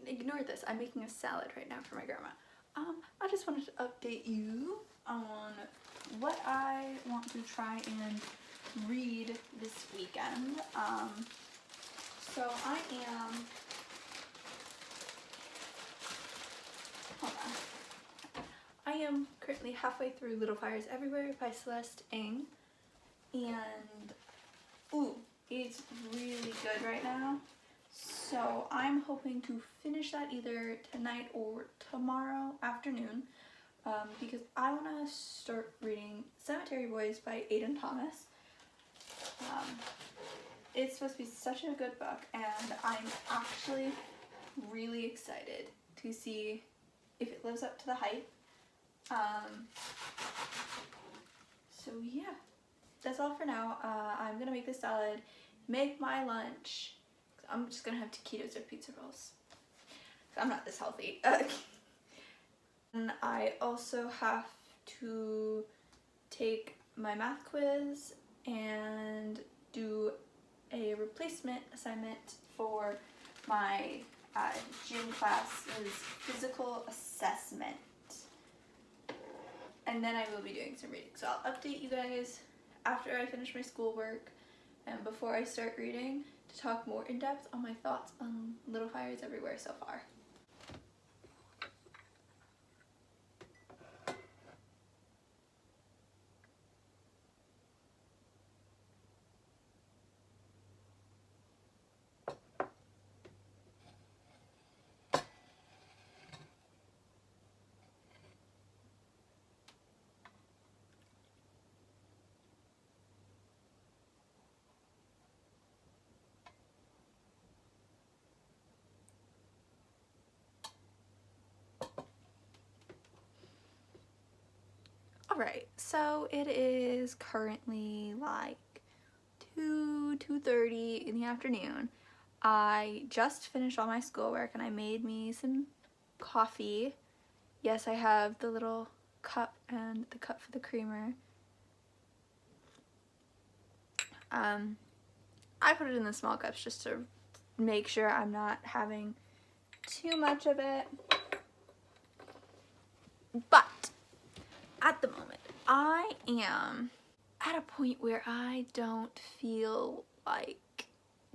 ignore this. I'm making a salad right now for my grandma. I just wanted to update you on what I want to try and read this weekend. So I am, hold on. I am currently halfway through Little Fires Everywhere by Celeste Ng, and ooh, it's really good right now. So I'm hoping to finish that either tonight or tomorrow afternoon, because I want to start reading Cemetery Boys by Aiden Thomas. It's supposed to be such a good book, and I'm actually really excited to see if it lives up to the hype. So yeah, that's all for now. I'm gonna make this salad, make my lunch. I'm just gonna have taquitos or pizza rolls. I'm not this healthy. And I also have to take my math quiz and do a replacement assignment for my gym class's physical assessment. And then I will be doing some reading. So I'll update you guys after I finish my schoolwork and before I start reading to talk more in depth on my thoughts on Little Fires Everywhere so far. Alright, so it is currently like 2:30 in the afternoon. I just finished all my schoolwork and I made me some coffee. Yes, I have the little cup and the cup for the creamer. I put it in the small cups just to make sure I'm not having too much of it. But at the moment, I am at a point where I don't feel like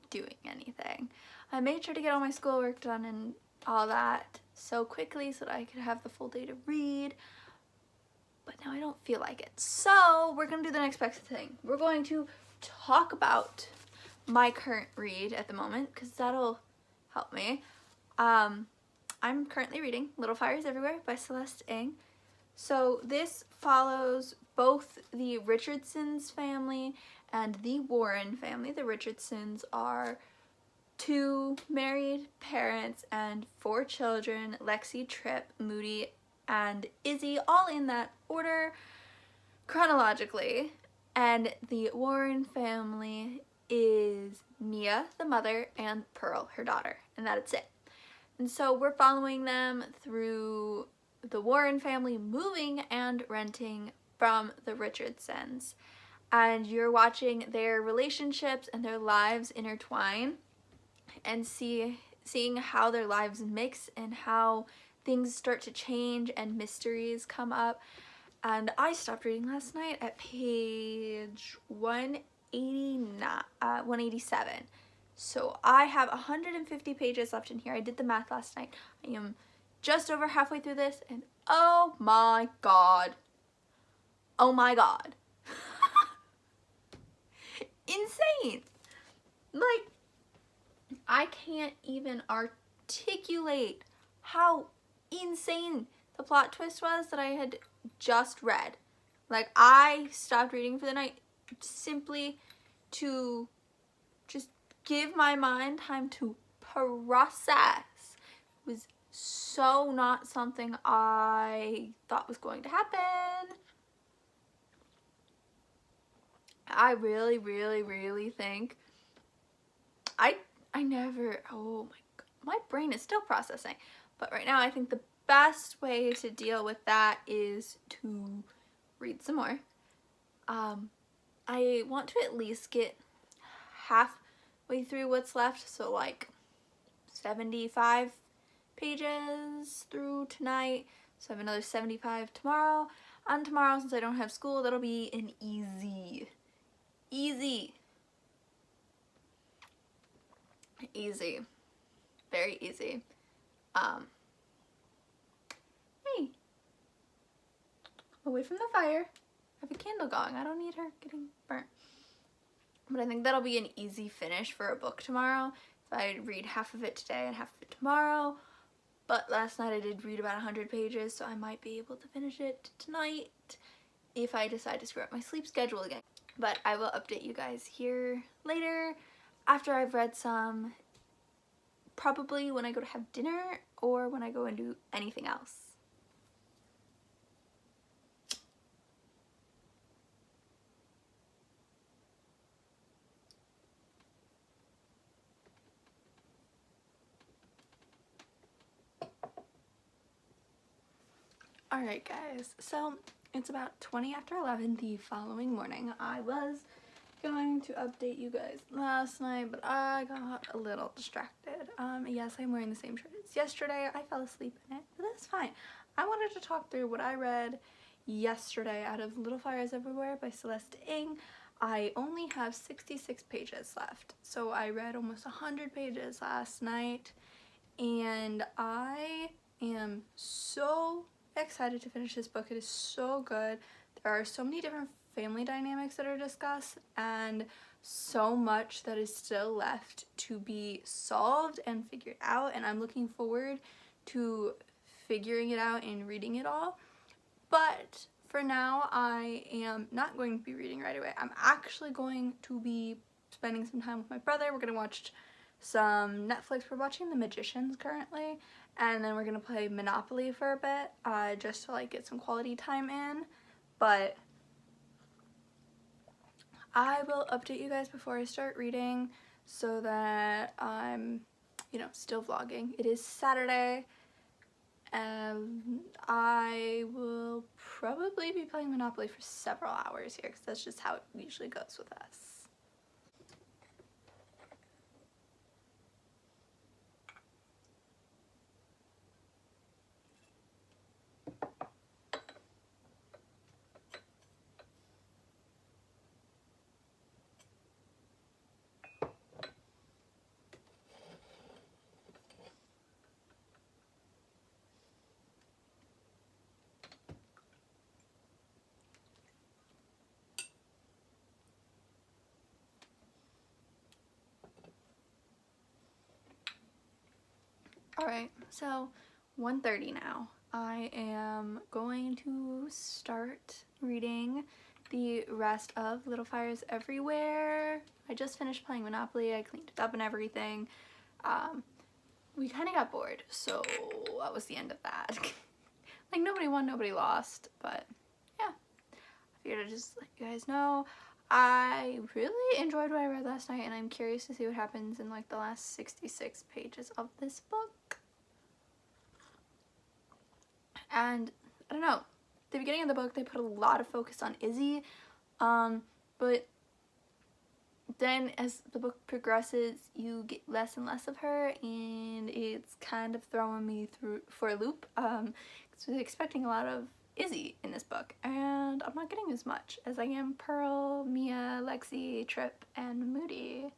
doing anything. I made sure to get all my schoolwork done and all that so quickly so that I could have the full day to read, but now I don't feel like it. So we're gonna do the next best thing. We're going to talk about my current read at the moment because that'll help me. I'm currently reading Little Fires Everywhere by Celeste Ng. So this follows both the Richardsons family and the Warren family. The Richardsons are 2 married parents and 4 children, Lexi, Tripp, Moody, and Izzy, all in that order chronologically. And the Warren family is Mia, the mother, and Pearl, her daughter, and that's it. And so we're following them through the Warren family moving and renting from the Richardsons. And you're watching their relationships and their lives intertwine and seeing how their lives mix and how things start to change and mysteries come up. And I stopped reading last night at page 187. So I have 150 pages left in here. I did the math last night. I am just over halfway through this, and oh my god. Oh my god. Insane. Like, I can't even articulate how insane the plot twist was that I had just read. Like, I stopped reading for the night simply to just give my mind time to process. It was so not something I thought was going to happen. I really, really, really think I never, oh my god, my brain is still processing. But right now I think the best way to deal with that is to read some more. I want to at least get halfway through what's left, so like 75 pages through tonight, so I have another 75 tomorrow. On tomorrow, since I don't have school, that'll be an easy, very easy. Hey, away from the fire. I have a candle going. I don't need her getting burnt. But I think that'll be an easy finish for a book tomorrow. If I read half of it today and half of it tomorrow. But last night I did read about 100 pages, so I might be able to finish it tonight if I decide to screw up my sleep schedule again. But I will update you guys here later after I've read some, probably when I go to have dinner or when I go and do anything else. Alright guys, so it's about 20 after 11 the following morning. I was going to update you guys last night, but I got a little distracted. Yes, I'm wearing the same shirt as yesterday. I fell asleep in it, but that's fine. I wanted to talk through what I read yesterday out of Little Fires Everywhere by Celeste Ng. I only have 66 pages left, so I read almost 100 pages last night, and I am so excited to finish this book. It is so good. There are so many different family dynamics that are discussed and so much that is still left to be solved and figured out, and I'm looking forward to figuring it out and reading it all. But for now, I am not going to be reading right away. I'm actually going to be spending some time with my brother. We're going to watch some Netflix. We're watching The Magicians currently, and then we're gonna play Monopoly for a bit, just to like get some quality time in. But I will update you guys before I start reading so that I'm, you know, still vlogging. It is Saturday, and I will probably be playing Monopoly for several hours here because that's just how it usually goes with us. Alright, so 1:30 now. I am going to start reading the rest of Little Fires Everywhere. I just finished playing Monopoly. I cleaned it up and everything. We kind of got bored, so that was the end of that. Like, nobody won, nobody lost, but yeah. I figured I'd just let you guys know. I really enjoyed what I read last night, and I'm curious to see what happens in like the last 66 pages of this book. And I don't know, the beginning of the book they put a lot of focus on Izzy, but then as the book progresses you get less and less of her, and it's kind of throwing me through for a loop. I was expecting a lot of Izzy in this book, and I'm not getting as much as I am Pearl, Mia, Lexi, Trip, and Moody.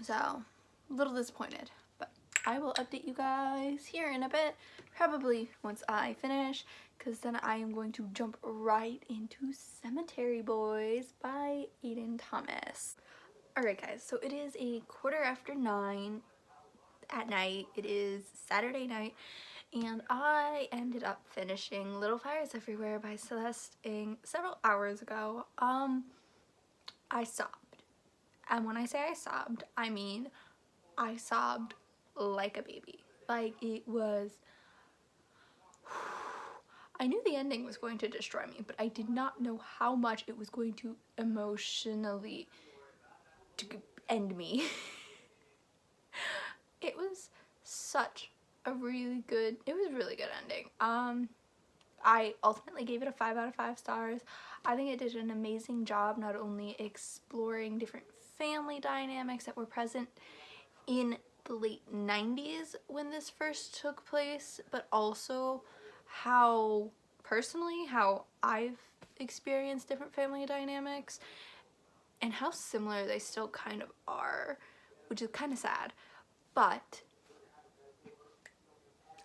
So, a little disappointed, but I will update you guys here in a bit, probably once I finish, because then I am going to jump right into Cemetery Boys by Aiden Thomas. Alright guys, so it is 9:15 at night. It is Saturday night, and I ended up finishing Little Fires Everywhere by Celeste Ng several hours ago. I sobbed. And when I say I sobbed, I mean I sobbed like a baby. Like, it was... I knew the ending was going to destroy me, but I did not know how much it was going to emotionally end me. It was such a really good ending. I ultimately gave it a 5 out of 5 stars. I think it did an amazing job not only exploring different family dynamics that were present in the late 90s when this first took place, but also how personally how I've experienced different family dynamics and how similar they still kind of are, which is kind of sad. But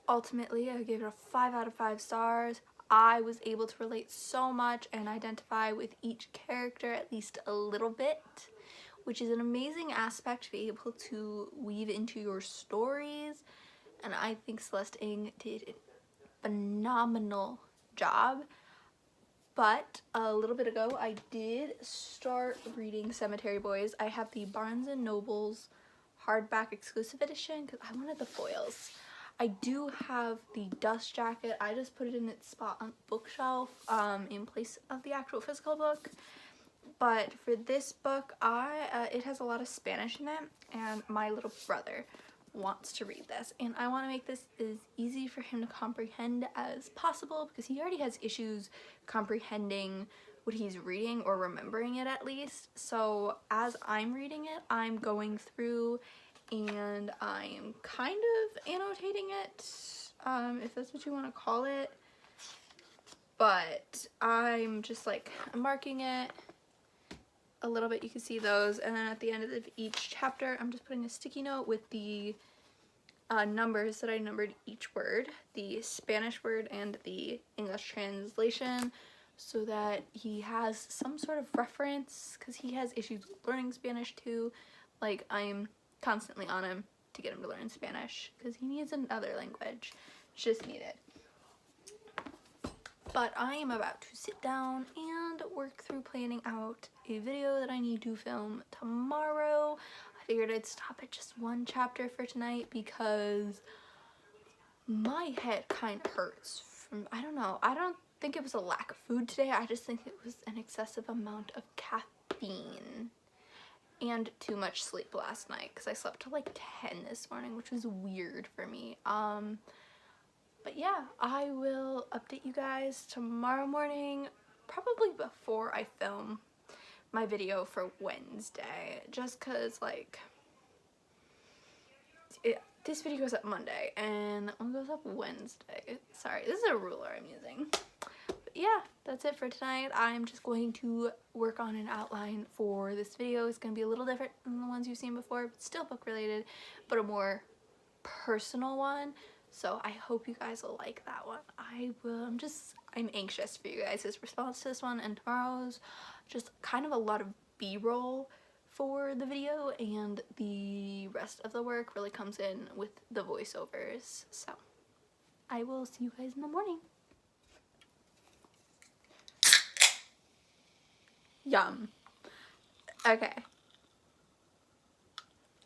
ultimately, I gave it a 5 out of 5 stars. I was able to relate so much and identify with each character at least a little bit, which is an amazing aspect to be able to weave into your stories. And I think Celeste Ng did a phenomenal job. But a little bit ago, I did start reading Cemetery Boys. I have the Barnes & Noble's hardback exclusive edition because I wanted the foils. I do have the dust jacket. I just put it in its spot on the bookshelf in place of the actual physical book. But for this book, it has a lot of Spanish in it, and my little brother wants to read this, and I want to make this as easy for him to comprehend as possible because he already has issues comprehending what he's reading or remembering it at least. So as I'm reading it, I'm going through and I'm kind of annotating it, if that's what you want to call it, but I'm just like marking it a little bit. You can see those, and then at the end of each chapter I'm just putting a sticky note with the numbers that I numbered each word, the Spanish word and the English translation, so that he has some sort of reference because he has issues with learning Spanish too. Like, I'm constantly on him to get him to learn Spanish because he needs another language. It's just needed. But I am about to sit down and work through planning out a video that I need to film tomorrow. I figured I'd stop at just one chapter for tonight because my head kind of hurts from, I don't know, I don't think it was a lack of food today. I just think it was an excessive amount of caffeine and too much sleep last night because I slept till like 10 this morning, which was weird for me. But yeah, I will update you guys tomorrow morning, probably before I film my video for Wednesday, just because, like, this video goes up Monday, and that one goes up Wednesday. Sorry, this is a ruler I'm using. But yeah, that's it for tonight. I'm just going to work on an outline for this video. It's going to be a little different than the ones you've seen before, but still book related, but a more personal one. So I hope you guys will like that one. I'm anxious for you guys' response to this one, and tomorrow's just kind of a lot of B-roll for the video, and the rest of the work really comes in with the voiceovers. So I will see you guys in the morning. Yum. Okay.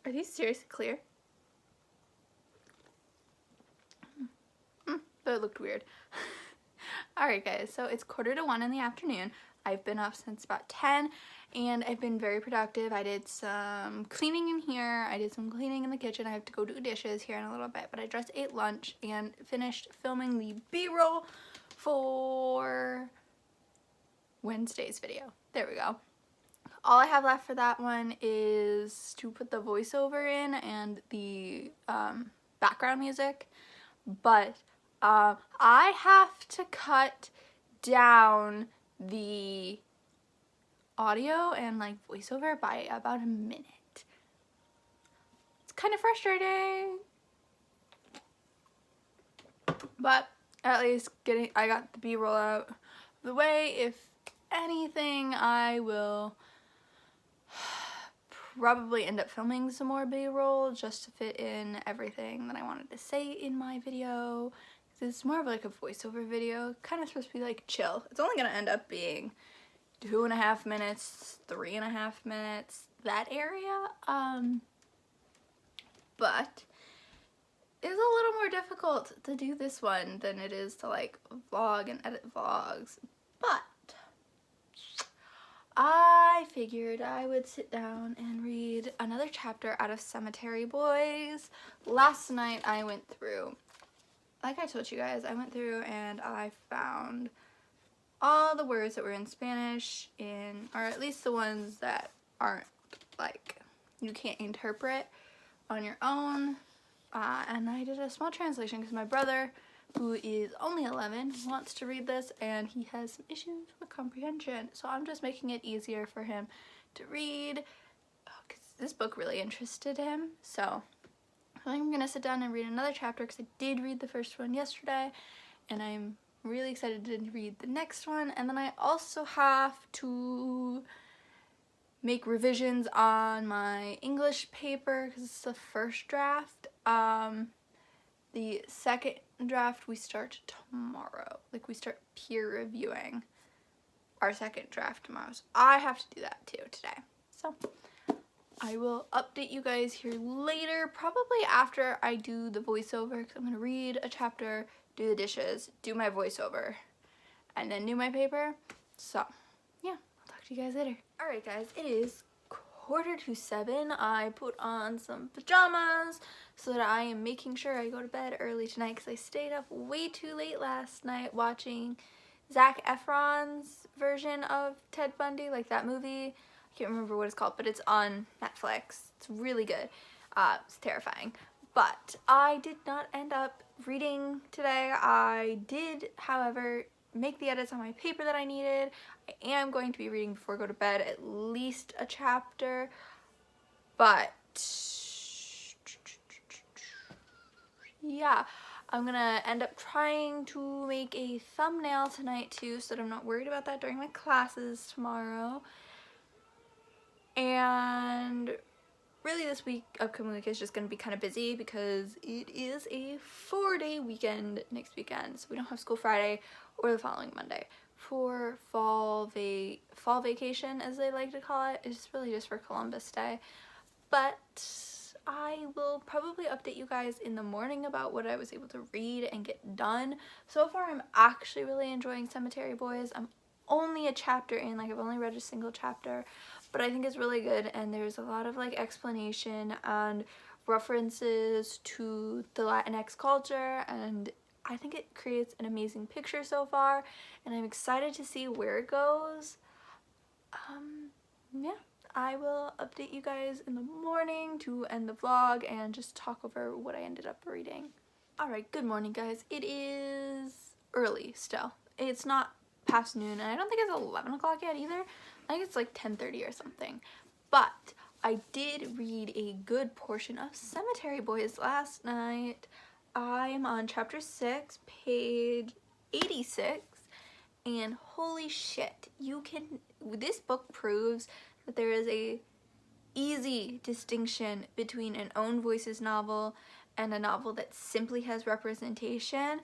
Are these seriously clear? But it looked weird. Alright guys, so it's 1:45 in the afternoon. I've been up since about 10 and I've been very productive. I did some cleaning in here, I did some cleaning in the kitchen, I have to go do dishes here in a little bit, but I just ate lunch and finished filming the B-roll for Wednesday's video. There we go. All I have left for that one is to put the voiceover in and the background music, but I have to cut down the audio and like voiceover by about a minute. It's kind of frustrating, but at least I got the B-roll out of the way. If anything, I will probably end up filming some more B-roll just to fit in everything that I wanted to say in my video. It's more of like a voiceover video, kind of supposed to be like chill. It's only gonna end up being 2.5 minutes, 3.5 minutes, that area. But it's a little more difficult to do this one than it is to like vlog and edit vlogs. But I figured I would sit down and read another chapter out of Cemetery Boys. Last night I went through, like I told you guys, I went through and I found all the words that were in Spanish, or at least the ones that aren't like, you can't interpret, on your own. And I did a small translation because my brother, who is only 11, wants to read this and he has some issues with comprehension. So I'm just making it easier for him to read because this book really interested him. So I think I'm going to sit down and read another chapter because I did read the first one yesterday and I'm really excited to read the next one. And then I also have to make revisions on my English paper because it's the first draft. The second draft we start tomorrow. Like, we start peer reviewing our second draft tomorrow. So I have to do that too today. So I will update you guys here later, probably after I do the voiceover, because I'm going to read a chapter, do the dishes, do my voiceover, and then do my paper. So yeah, I'll talk to you guys later. Alright guys, it is 6:45. I put on some pajamas so that I am making sure I go to bed early tonight because I stayed up way too late last night watching Zac Efron's version of Ted Bundy, like that movie. I can't remember what it's called, but it's on Netflix. It's really good. It's terrifying. But I did not end up reading today. I did, however, make the edits on my paper that I needed. I am going to be reading before I go to bed at least a chapter, but yeah, I'm gonna end up trying to make a thumbnail tonight too so that I'm not worried about that during my classes tomorrow. And really this upcoming week is just going to be kind of busy because it is a 4-day weekend next weekend. So we don't have school Friday or the following Monday for fall vacation, as they like to call it. It's really just for Columbus Day. But I will probably update you guys in the morning about what I was able to read and get done. So far I'm actually really enjoying Cemetery Boys. I'm only a chapter in, like I've only read a single chapter, but I think it's really good and there's a lot of like explanation and references to the Latinx culture, and I think it creates an amazing picture so far and I'm excited to see where it goes. Yeah, I will update you guys in the morning to end the vlog and just talk over what I ended up reading. Alright, good morning guys. It is early still. It's not past noon and I don't think it's 11 o'clock yet either. I think it's like 10:30 or something. But I did read a good portion of Cemetery Boys last night. I am on chapter 6, page 86, and holy shit, this book proves that there is a easy distinction between an own voices novel and a novel that simply has representation.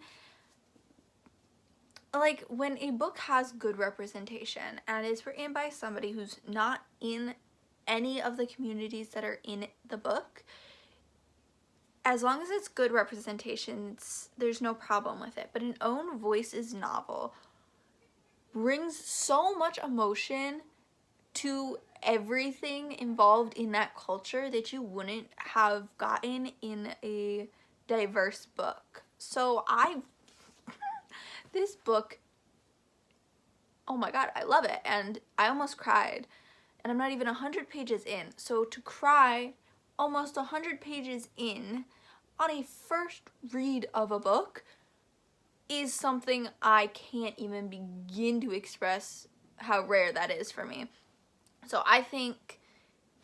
Like, when a book has good representation and is written by somebody who's not in any of the communities that are in the book, as long as it's good representation, there's no problem with it. But an own voices novel brings so much emotion to everything involved in that culture that you wouldn't have gotten in a diverse book. So this book, oh my god, I love it, and I almost cried, and I'm not even 100 pages in. So to cry almost 100 pages in on a first read of a book is something I can't even begin to express how rare that is for me. So I think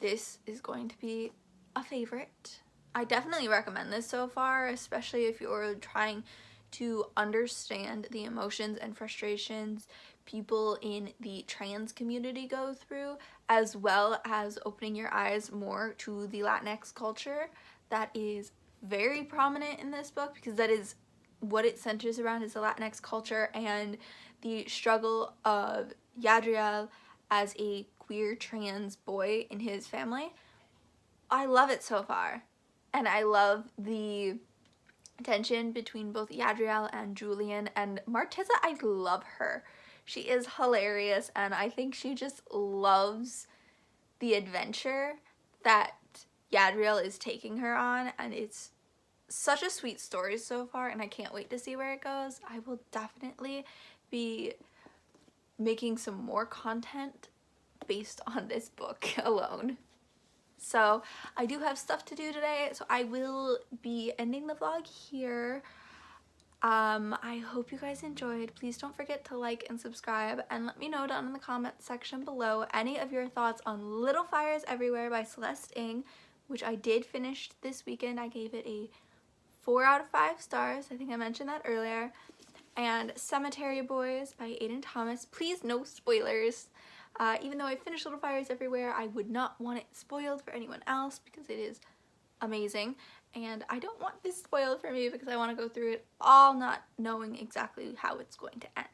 this is going to be a favorite. I definitely recommend this so far, especially if you're trying to understand the emotions and frustrations people in the trans community go through, as well as opening your eyes more to the Latinx culture that is very prominent in this book, because that is what it centers around, is the Latinx culture and the struggle of Yadriel as a queer trans boy in his family. I love it so far, and I love the tension between both Yadriel and Julian, and Marteza, I love her. She is hilarious, and I think she just loves the adventure that Yadriel is taking her on, and it's such a sweet story so far, and I can't wait to see where it goes. I will definitely be making some more content based on this book alone. So I do have stuff to do today, so I will be ending the vlog here. I hope you guys enjoyed. Please don't forget to like and subscribe, and let me know down in the comment section below any of your thoughts on Little Fires Everywhere by Celeste Ng, which I did finish this weekend. I gave it a 4 out of 5 stars. I think I mentioned that earlier. And Cemetery Boys by Aiden Thomas. Please, no spoilers. Even though I finished Little Fires Everywhere, I would not want it spoiled for anyone else because it is amazing. And I don't want this spoiled for me because I want to go through it all not knowing exactly how it's going to end.